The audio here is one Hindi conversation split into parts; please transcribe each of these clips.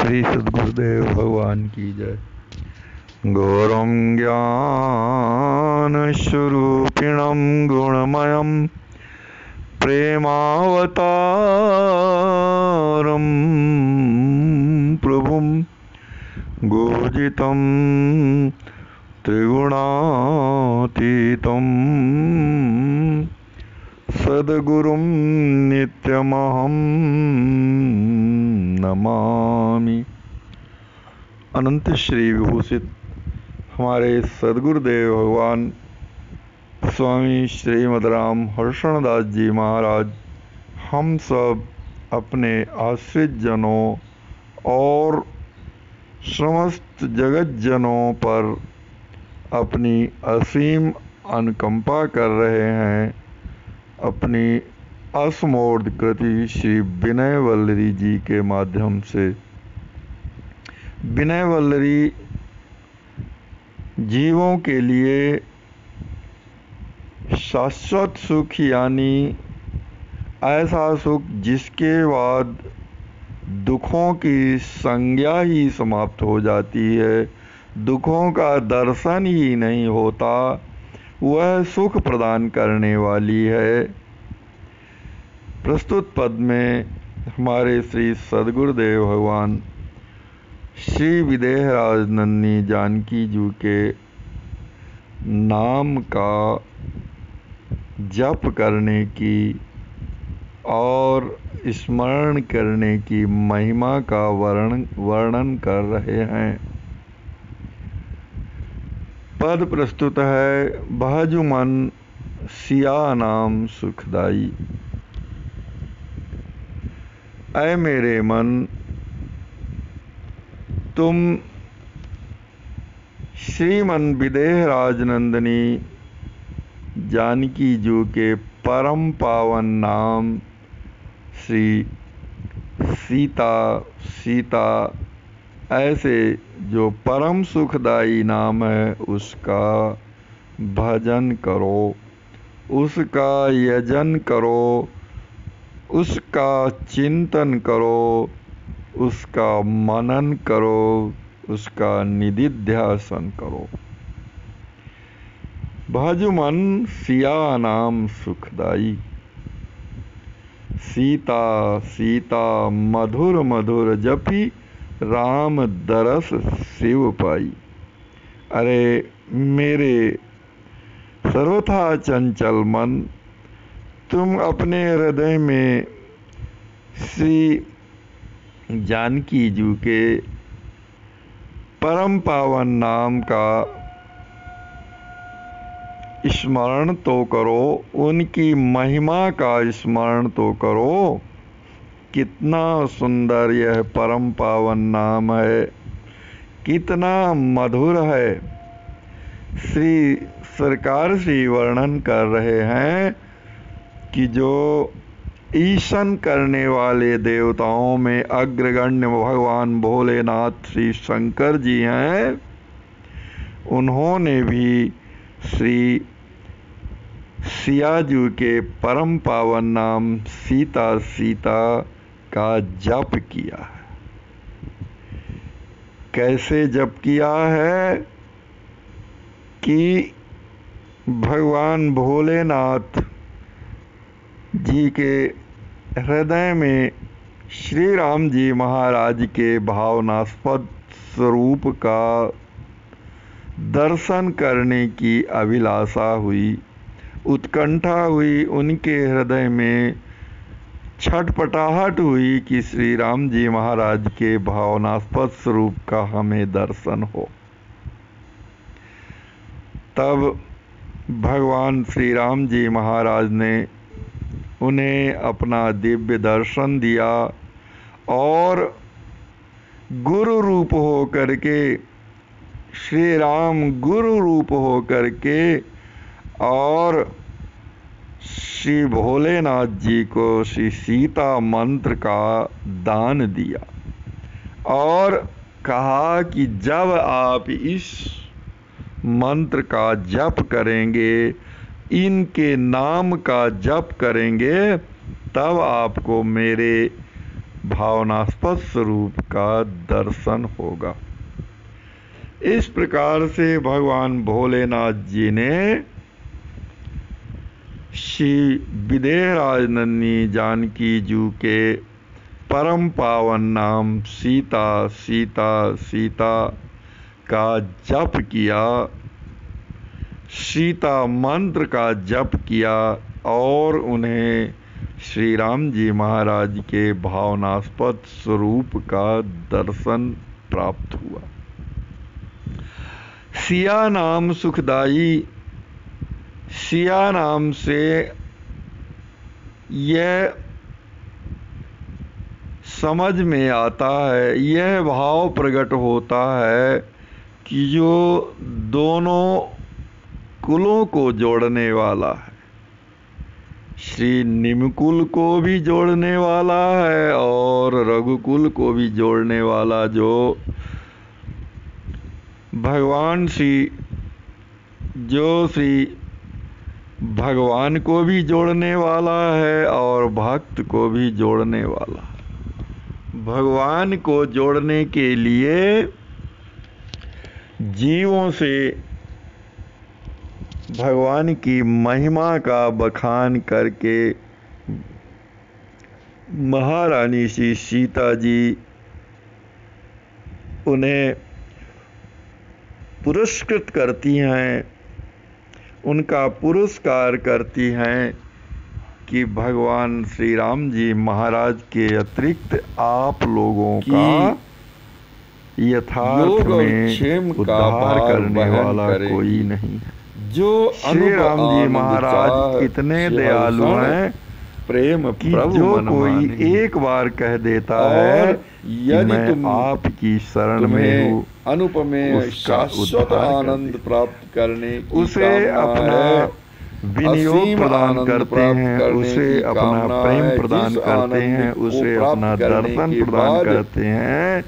श्री सद्गुरुदेव भगवान की जय। घोरं ज्ञानस्वरूपिणं गुणमयं प्रेमावतारं प्रभुं गुरुजितं त्रिगुणातीतं सद्गुरुं नित्यमहं नमामि। अनंत श्री विभूषित हमारे सद्गुरुदेव भगवान स्वामी श्रीमद राम हर्षणदास जी महाराज हम सब अपने आश्रित जनों और समस्त जगत जनों पर अपनी असीम अनुकंपा कर रहे हैं। अपनी असमोर्ध कृति श्री विनय वल्लरी जी के माध्यम से। विनय वल्लरी जीवों के लिए शाश्वत सुख यानी ऐसा सुख जिसके बाद दुखों की संज्ञा ही समाप्त हो जाती है, दुखों का दर्शन ही नहीं होता, वह सुख प्रदान करने वाली है। प्रस्तुत पद में हमारे श्री सद्गुरुदेव भगवान श्री विदेहराज नंदिनी जानकी जी के नाम का जप करने की और स्मरण करने की महिमा का वर्णन कर रहे हैं। पद प्रस्तुत है। बहजु मन सिया नाम सुखदाई। ऐ मेरे मन, तुम श्रीमन विदेहराज नंदिनी जानकी जी के परम पावन नाम श्री सीता ऐसे जो परम सुखदाई नाम है उसका भजन करो, उसका यजन करो, उसका चिंतन करो, उसका मनन करो, उसका निधिध्यासन करो। भज मन सिया नाम सुखदाई। सीता सीता मधुर मधुर जपी, राम दरस शिव पाई। अरे मेरे सर्वथा चंचल मन, तुम अपने हृदय में श्री जानकी जी के परम पावन नाम का स्मरण तो करो, उनकी महिमा का स्मरण तो करो। कितना सुंदर यह परम पावन नाम है, कितना मधुर है। श्री सरकार श्री वर्णन कर रहे हैं कि जो ईशन करने वाले देवताओं में अग्रगण्य भगवान भोलेनाथ श्री शंकर जी हैं, उन्होंने भी श्री सिया जी के परम पावन नाम सीता सीता का जप किया है। कैसे जप किया है कि भगवान भोलेनाथ जी के हृदय में श्री राम जी महाराज के भावनास्पद स्वरूप का दर्शन करने की अभिलाषा हुई, उत्कंठा हुई, उनके हृदय में छटपटाहट हुई कि श्री राम जी महाराज के भावनास्पद स्वरूप का हमें दर्शन हो। तब भगवान श्री राम जी महाराज ने उन्हें अपना दिव्य दर्शन दिया और गुरु रूप हो करके, श्री राम गुरु रूप हो करके और श्री भोलेनाथ जी को श्री सीता मंत्र का दान दिया और कहा कि जब आप इस मंत्र का जप करेंगे, इनके नाम का जप करेंगे, तब आपको मेरे भावनास्पद स्वरूप का दर्शन होगा। इस प्रकार से भगवान भोलेनाथ जी ने श्री विदेहराज नंदनी जानकी जी के परम पावन नाम सीता सीता सीता का जप किया, सीता मंत्र का जप किया और उन्हें श्री राम जी महाराज के भावनास्पद स्वरूप का दर्शन प्राप्त हुआ। सिया नाम सुखदाई, सिया नाम से यह समझ में आता है, यह भाव प्रकट होता है कि जो दोनों कुलों को जोड़ने वाला है, श्री निमकुल को भी जोड़ने वाला है और रघुकुल को भी जोड़ने वाला, जो श्री भगवान को भी जोड़ने वाला है और भक्त को भी जोड़ने वाला है। भगवान को जोड़ने के लिए जीवों से भगवान की महिमा का बखान करके महारानी श्री सीता जी उन्हें पुरस्कृत करती हैं, उनका पुरस्कार करती हैं कि भगवान श्री राम जी महाराज के अतिरिक्त आप लोगों का यथार्थ में उद्धार करने वाला कोई नहीं है। जो श्री राम जी महाराज इतने दयालु हैं प्रेम कि जो कोई एक बार कह देता है यदि मैं आपकी शरण में हूँ, अनुपमेय शाश्वत आनंद प्राप्त करने की उसे अपना विनियोग प्रदान करते हैं, उसे अपना प्रेम प्रदान करते हैं, उसे अपना दर्शन प्रदान करते हैं,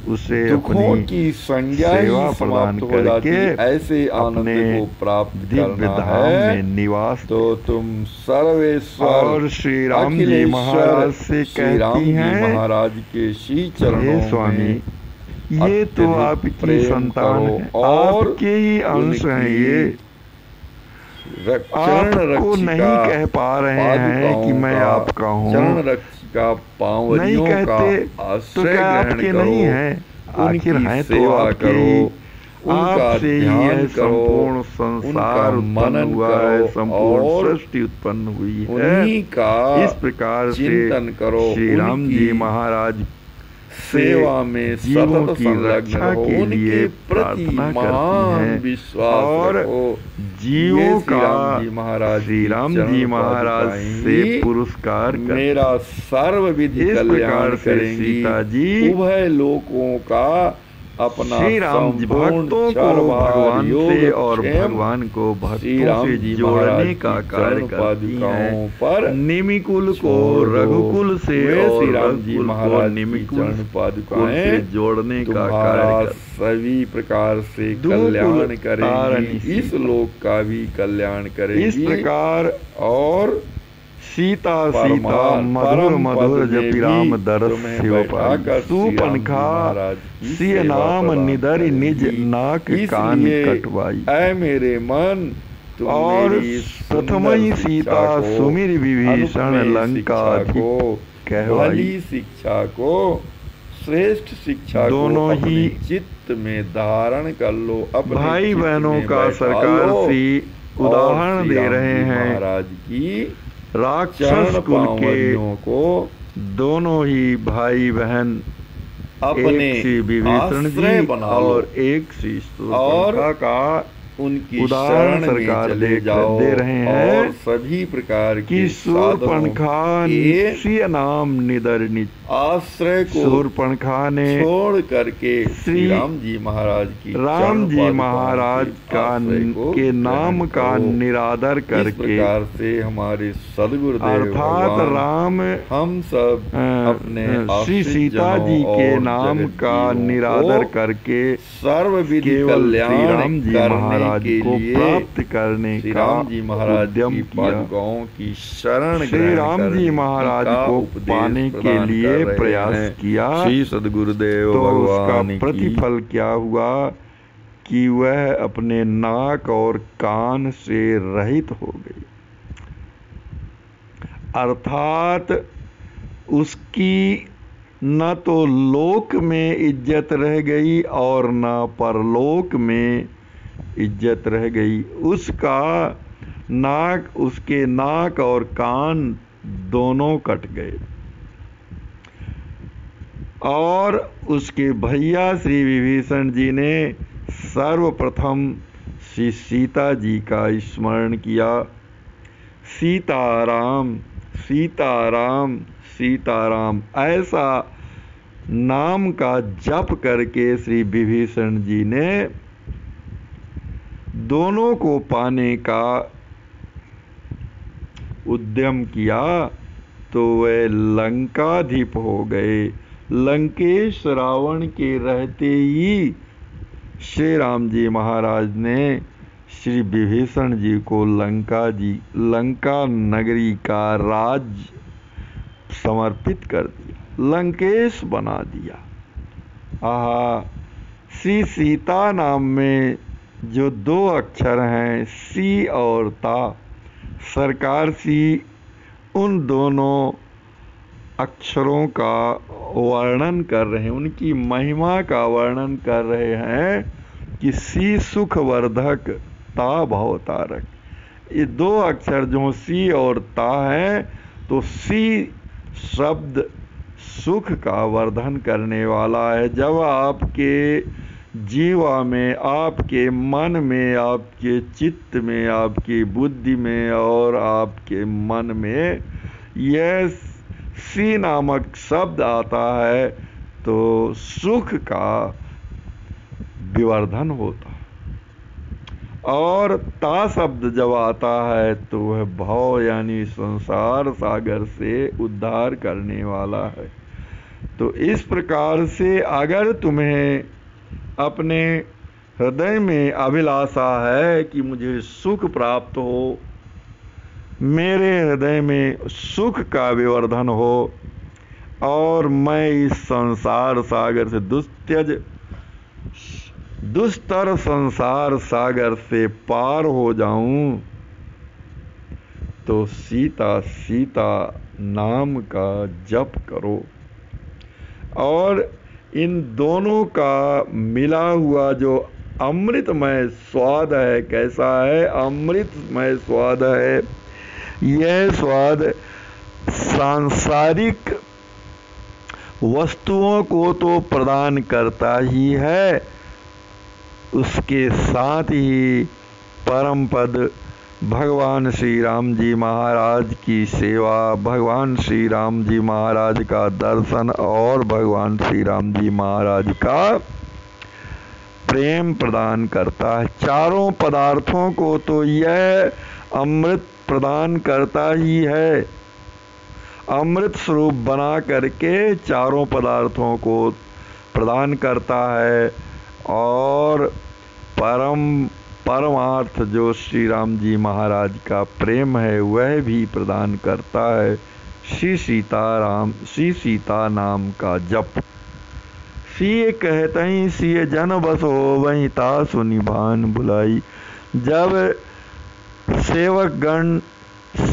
उसे अपनी की संज्ञा सेवा प्रदान करके ऐसे आनंद को प्राप्त दिव्य धाम में निवास, तो तुम सर्वेश्वर और श्री राम जी महाराज से कहती हैं महाराज के श्री चरणों स्वामी ये तो आपकी संतान है, आपके ही अंश हैं, ये आपको नहीं कह पा रहे हैं कि मैं आपका हूँ, का नहीं कहते तो क्या आपके नहीं है, आखिर हैं तो आपके ही, आपसे ही यह संपूर्ण संसार उत्पन्न हुआ है, संपूर्ण सृष्टि उत्पन्न हुई है। इस प्रकार से श्री राम जी महाराज सेवा में जीवों की रक्षा के लिए प्रार्थना करती हैं विश्वास और जीवों का श्री राम जी महाराज से पुरस्कार मेरा सर्वविधि कल्याण करेंगी। सीता जी उभय लोकों का अपना श्री राम जी भक्तों को भगवान से और भगवान को भक्तों से जोड़ने का कार्य करती हैं, पर निमिकुल को रघुकुल से और रघुकुल को निमिकुल से जोड़ने का कार्य सभी प्रकार से कल्याण करेंगी, इस लोक का भी कल्याण करेंगी। इस प्रकार और सीता सीता मधुर मधुर जपि राम दरस सुपनखा सिय नाम निधरि निज नाक कान कटवाई। ऐ मेरे मन और प्रथम ही सीता सुमिर विभीषण लंका को कहवाई। शिक्षा को श्रेष्ठ शिक्षा दोनों ही चित्त में धारण कर लो। अपने भाई बहनों का सरकार सी उदाहरण दे रहे हैं महाराज की राक्षस कुल के को दोनों ही भाई बहन, अपने एक श्री विभीषण जी और एक श्री शूर्पणखा का उनकी उदाहरण सरकार दे रहे हैं और सभी प्रकार की शूर्पणखा श्री नाम निधर निज आश्रय को शूर्पणखा ने छोड़ करके श्री राम जी महाराज की राम जी महाराज का के नाम का निरादर करके प्रकार से हमारे सदगुरुदेव अर्थात राम हम सब अपने श्री सीता जी के नाम का निरादर करके सर्वविधि केवल श्री राम जी महाराज महाराज को प्राप्त करने श्री का राम जी महाराज उद्यम की किया। पादुकाओं की शरण श्री राम जी महाराज को पाने के लिए प्रयास किया। श्री सद्गुरुदेव तो उसका भगवान की प्रतिफल क्या हुआ कि वह अपने नाक और कान से रहित हो गई, अर्थात उसकी न तो लोक में इज्जत रह गई और न परलोक में इज्जत रह गई। उसके नाक और कान दोनों कट गए और उसके भैया श्री विभीषण जी ने सर्वप्रथम श्री सीता जी का स्मरण किया। सीताराम सीताराम सीताराम ऐसा नाम का जप करके श्री विभीषण जी ने दोनों को पाने का उद्यम किया तो वे लंकाधिप हो गए। लंकेश रावण के रहते ही श्री राम जी महाराज ने श्री विभीषण जी को लंका नगरी का राज समर्पित कर दिया, लंकेश बना दिया। श्री सीता नाम में जो 2 अक्षर हैं सी और ता, सरकार सी उन दोनों अक्षरों का वर्णन कर रहे हैं, उनकी महिमा का वर्णन कर रहे हैं कि सी सुख वर्धक ता भवतारक। ये 2 अक्षर जो सी और ता है, तो सी शब्द सुख का वर्धन करने वाला है। जब आपके जीवा में, आपके मन में, आपके चित्त में, आपकी बुद्धि में और आपके मन में यह सी नामक शब्द आता है तो सुख का विवर्धन होता है, और ता शब्द जब आता है तो वह भव यानी संसार सागर से उद्धार करने वाला है। तो इस प्रकार से अगर तुम्हें अपने हृदय में अभिलाषा है कि मुझे सुख प्राप्त हो, मेरे हृदय में सुख का विवर्धन हो और मैं इस संसार सागर से दुस्तर संसार सागर से पार हो जाऊं, तो सीता सीता नाम का जप करो। और इन दोनों का मिला हुआ जो अमृतमय स्वाद है, कैसा है? अमृतमय स्वाद है। यह स्वाद सांसारिक वस्तुओं को तो प्रदान करता ही है, उसके साथ ही परम पद भगवान श्री राम जी महाराज की सेवा, भगवान श्री राम जी महाराज का दर्शन और भगवान श्री राम जी महाराज का प्रेम प्रदान करता है। चारों पदार्थों को तो यह अमृत प्रदान करता ही है, अमृत स्वरूप बना करके चारों पदार्थों को प्रदान करता है। और परमार्थ जो श्री राम जी महाराज का प्रेम है वह भी प्रदान करता है। श्री सीता नाम का जप। सिय कहते ही सिय जन बस हो वहीं ता सुनि भान बुलाई। जब सेवक गण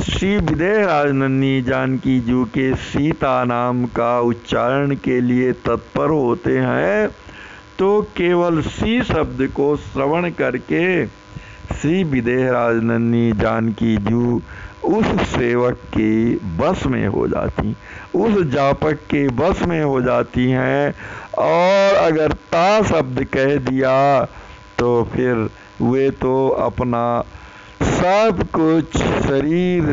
श्री विदेह राज नन्ही जानकी जी के सीता नाम का उच्चारण के लिए तत्पर होते हैं तो केवल सी शब्द को श्रवण करके श्री विदेह राज नन्ही जानकी जी उस सेवक के बस में हो जाती, उस जापक के बस में हो जाती हैं। और अगर ता शब्द कह दिया तो फिर वे तो अपना सब कुछ, शरीर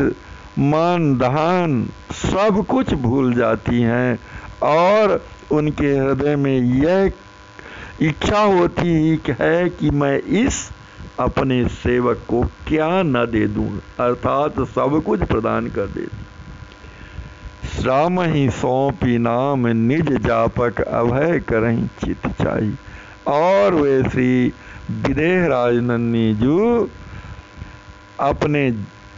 मन धन सब कुछ भूल जाती हैं और उनके हृदय में यह इच्छा होती ही है कि मैं इस अपने सेवक को क्या न दे दूं, अर्थात सब कुछ प्रदान कर दे। श्राम ही सौंपी नाम निज जापक अभय करहीं चित चाही। और वे श्री विदेह राजनंदी जू अपने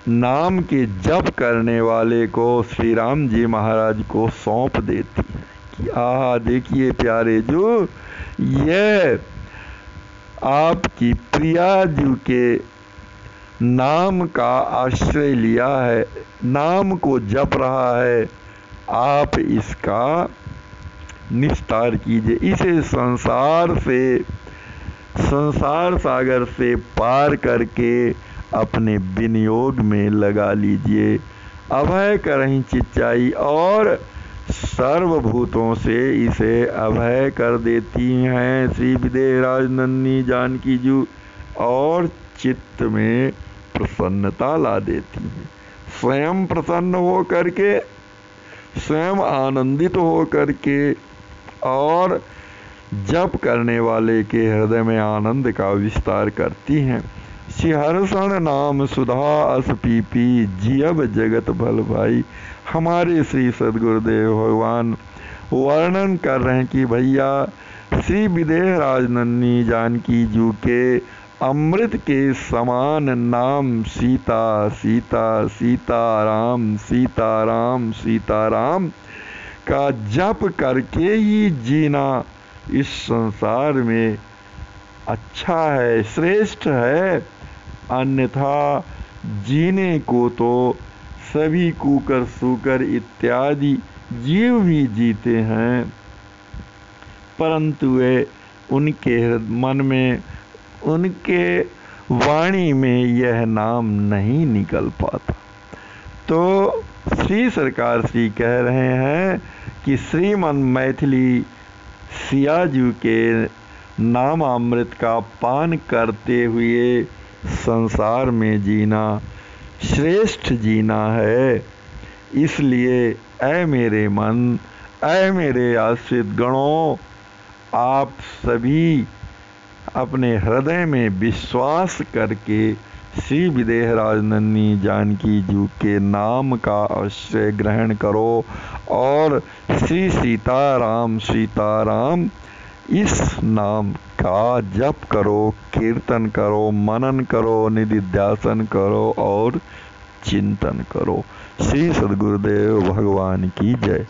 नाम के जप करने वाले को श्री राम जी महाराज को सौंप देती कि आहा देखिए प्यारे जो यह आपकी प्रिया जी के नाम का आश्रय लिया है, नाम को जप रहा है, आप इसका निस्तार कीजिए, इसे संसार सागर से पार करके अपने विनियोग में लगा लीजिए। अभय करहीं चिच्चाई और सर्वभूतों से इसे अभय कर देती हैं श्री विदेह राजनंदी जानकी जी और चित्त में प्रसन्नता ला देती हैं। स्वयं प्रसन्न हो करके, स्वयं आनंदित हो करके और जप करने वाले के हृदय में आनंद का विस्तार करती हैं। हर्षण नाम सुधा अस पीपी जियब जगत भल भाई। हमारे श्री सदगुरुदेव भगवान वर्णन कर रहे हैं कि भैया श्री विदेह राजनंदी जानकी जी के अमृत के समान नाम सीता सीता सीताराम सीताराम सीताराम का जप करके ही जीना इस संसार में अच्छा है, श्रेष्ठ है। अन्यथा जीने को तो सभी कुकर सूकर इत्यादि जीव भी जीते हैं, परंतु वे उनके मन में, उनके वाणी में यह नाम नहीं निकल पाता। तो श्री सरकार श्री कह रहे हैं कि श्रीमन मैथिली सिया जी के नामामृत का पान करते हुए संसार में जीना श्रेष्ठ जीना है। इसलिए ऐ मेरे मन, ऐ मेरे आश्रित गणों, आप सभी अपने हृदय में विश्वास करके श्री विदेह राजनंदी जानकी जी के नाम का आश्रय ग्रहण करो और श्री सीताराम सीताराम इस नाम का जप करो, कीर्तन करो, मनन करो, निधिध्यासन करो और चिंतन करो। श्री सद्गुरुदेव भगवान की जय।